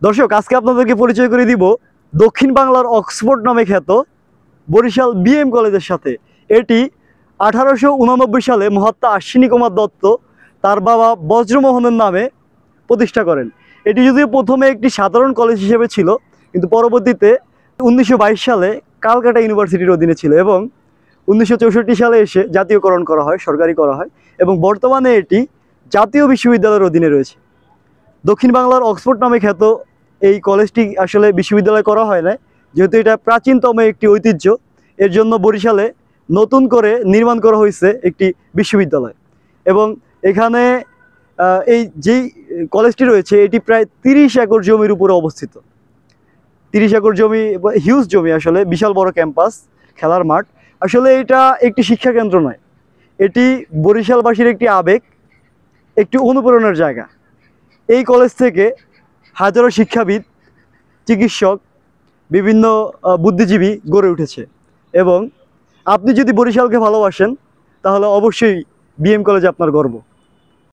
দর্শক, আজকে আপনাদেরকে পরিচয় করে দিব দক্ষিণ বাংলার অক্সফোর্ড নামে খ্যাত বরিশাল বিএম কলেজের সাথে। এটি 1889 সালে মহাত্মা আশ্বিনী কুমার দত্ত তার বাবা বজ্রমোহনের নামে প্রতিষ্ঠা করেন। এটি যদিও প্রথমে একটি সাধারণ কলেজ হিসেবে ছিল, কিন্তু পরবর্তীতে 1922 সালে ক্যালকাটা ইউনিভার্সিটির অধীনে ছিল এবং 1964 সালে এসে জাতীয়করণ করা হয়, সরকারি করা হয় এবং বর্তমানে এটি জাতীয় বিশ্ববিদ্যালয়ের অধীনে রয়েছে। দক্ষিণ বাংলার অক্সফোর্ড নামে খ্যাত এই কলেজটি আসলে বিশ্ববিদ্যালয় করা হয় না, যেহেতু এটা প্রাচীনতম একটি ঐতিহ্য। এর জন্য বরিশালে নতুন করে নির্মাণ করা হয়েছে একটি বিশ্ববিদ্যালয় এবং এখানে এই যেই কলেজটি রয়েছে এটি প্রায় 30 একর জমির উপরে অবস্থিত। 30 একর জমি, হিউজ জমি, আসলে বিশাল বড় ক্যাম্পাস, খেলার মাঠ। আসলে এটা একটি শিক্ষা কেন্দ্র নয়, এটি বরিশালবাসীর একটি আবেগ, একটি অনুপ্রেরণার জায়গা। এই কলেজ থেকে হাজারো শিক্ষাবিদ, চিকিৎসক, বিভিন্ন বুদ্ধিজীবী গড়ে উঠেছে এবং আপনি যদি বরিশালকে ভালোবাসেন তাহলে অবশ্যই বিএম কলেজ আপনার গর্ব।